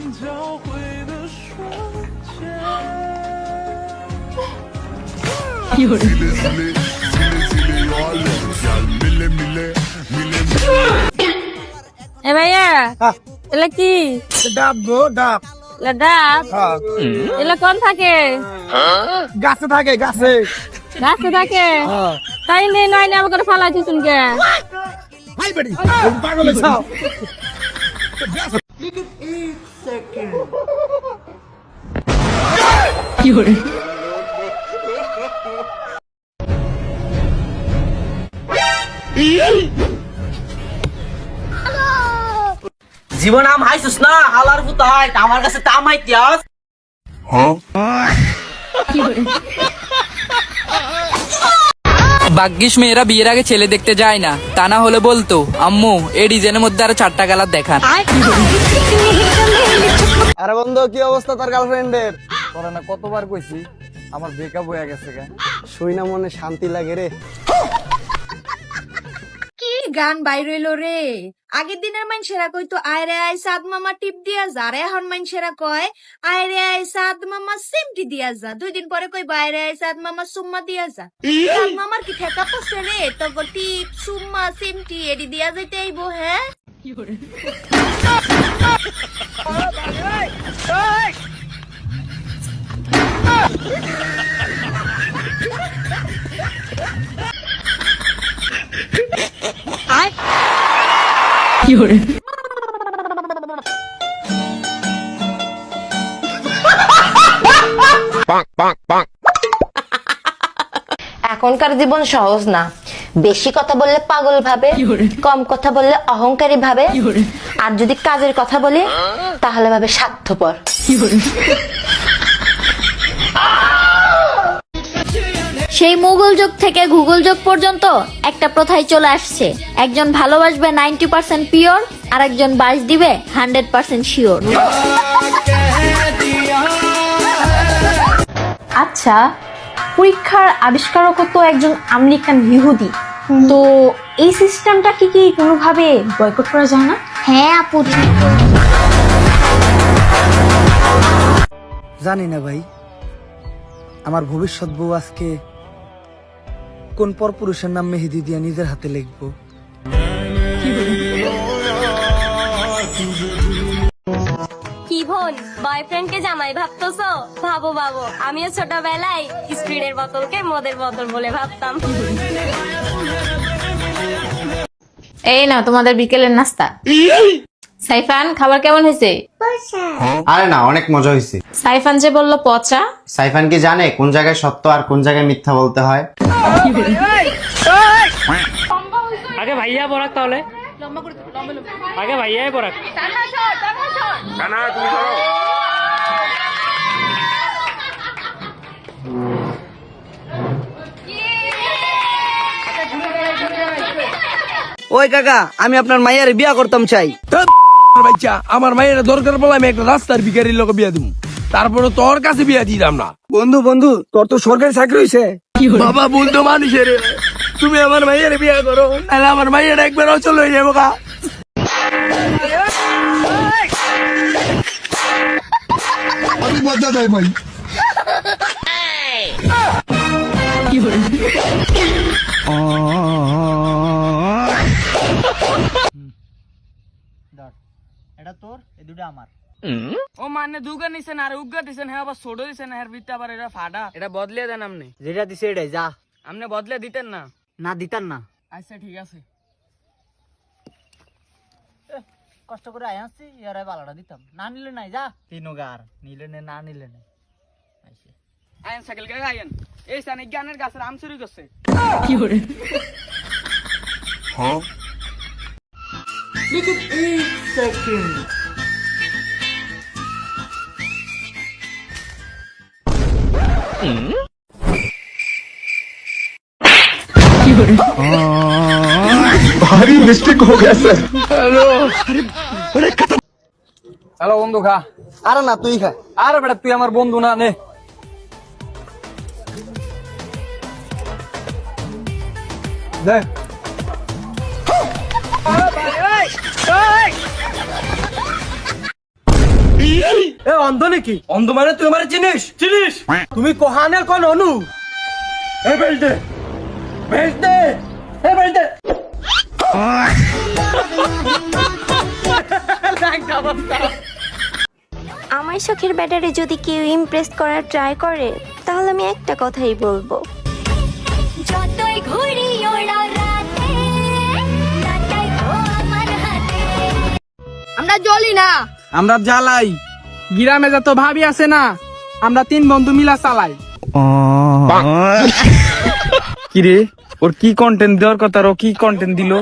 এ ভাইয়া এলা কি ডাব গো ডাব ডাব এলা কোন থাকে গাছে থাকে গাছে গাছে থাকে তাই নেই নাই না আমাকে ফালাইছিস কে ভাই বেড়ি পাগল হইছাও কি করে জীবন আম হাইছিস না হালার পুতাই আমার কাছে তামাই তিয়াস ভাগ্যিস মেয়েরা বিয়ের আগে ছেলে দেখতে যায় না, তা না হলে বলতো আম্মু এই ডিজাইনের মধ্যে আরো 4টা কালার দেখান। আরে বন্ধু কি অবস্থা তোর গার্লফ্রেন্ডের? তোরা না কতবার কইছি আমার ব্রেকআপ হয়ে গেছে গা, শুই না মনে শান্তি লাগে রে। কি গান বাইর রে, আগের দিনের মানুষেরা কইতো আয়রে আয় সাদ মামা টিপ দিয়া যা, আর এখন মানুষেরা কয় আয়রে আয় সাদ মামা সিমটি দিয়া যা, 2 দিন পরে কই বাইরে আয় সাদ মামা সুম্মা দিয়া যা। সাদ মামার কি ঠেকা পড়ছে রে, তো টিপ সুম্মা সিমটি এডি দিয়া যাইতে আইবো। হ্যাঁ কি করে এখনকার জীবন সহজ না, বেশি কথা বললে পাগল ভাবে, কম কথা বললে অহংকারী ভাবে, আর যদি কাজের কথা বলি তাহলে ভাবে স্বার্থপর। সেই মুঘল যুগ থেকে গুগল যুগ পর্যন্ত একটা প্রথাই চলে আসছে, একজন ভালোবাসবে 90% পিওর, আর একজন বাস দিবে 100% শিওর। আচ্ছা, পরীক্ষার আবিষ্কারক তো একজন আমেরিকান ইহুদি, তো এই সিস্টেমটা কি কোনোভাবে বয়কট করা যায় না? হ্যাঁ আপু, জানি না ভাই, আমার ভবিষ্যৎ বউ আজকে কোন পরপুরুষের নাম মেহেদি দিয়া নিজের হাতে লিখবো। কি বোন বয়ফ্রেন্ডকে জামাই ভাবতেছো? ভাবো ভাবো, আমিও ছোটবেলায় স্পিডের বোতলকে মদের বোতল বলে ভাবতাম। এই না তোমাদের বিকেলের নাস্তা। সাইফান, খাবার কেমন হয়েছে? আরে না, অনেক মজা হয়েছে। সাইফান যে বললো পচা। সাইফান কি জানে কোন জায়গায় সত্য আর কোন জায়গায় মিথ্যা বলতে হয়? আগে ভাইয়া বরাক, তাহলে আগে ভাইয়াই বরাক। ওই কাকা, আমি আপনার মাইয়ার বিয়া করতাম চাই। বাচ্চা, আমার মায়ের দরকার বলে আমি একটা রাস্তার ভিখারির লোক বিয়া দিব, তারপরে তোর কাছে বিয়া দিলাম না। বন্ধু বন্ধু, তোর তো সরকারি চাকরি হয়েছে। বাবা বন্ধু মানুষের, তুমি আমার মাইয়ের বিয়া করো, নাহলে আমার মাইয়ের একবার অচল হয়ে যাবো গা। মজা দেয় ভাই। এটা তোর, এই দুটো আমার। ও মানে দুগা নিছেন আর উগা দিছেন, হ্যাঁ আবার ছোট দিছেন, এর ভিতরে আবার এটা ফাটা। এটা বদলে দেন আপনি। যেটা দিছে এটাই যা। আপনি বদলে দিতেন না? না দিতাম না। আচ্ছা ঠিক আছে। কষ্ট করে আয়াসছি, ইয়ার বালাটা দিতাম। না নিলে নাই যা। তিনগার নিলে নে, না নিলে নাই। আয়েন সাইকেল কে আয়েন, এই সানি জ্ঞানের গাছের আম চুরি করছে। কি করে হ্যাঁ भारी मिस्टेक हो गया सर। हेलो হ্যালো বন্ধু, খা। আরে না তুই খা। আরে বেটা, তুই আমার বন্ধু না, নে। দেখ অন্ধ নাকি? অন্ধ মানে তুই আমার চিনিস? চিনিস? তুমি কোহানের কোন অনু? এই বেলতে বেলতে এই বেলতে আমার শখের ব্যাটারে যদি কেউ ইমপ্রেস করার ট্রাই করে তাহলে আমি একটা কথাই বলবো, যতই ঘুরি ওড়াও রাতে, তাই আমার হাতে। আমরা জ্বলি না, আমরা জ্বালাই। গ্রামে যত ভাবি আছে না, আমরা 3 বন্ধু মিলা চালাই। কিরে, ওর কি কন্টেন্ট দেওয়ার কথা, ও কি কন্টেন্ট দিল?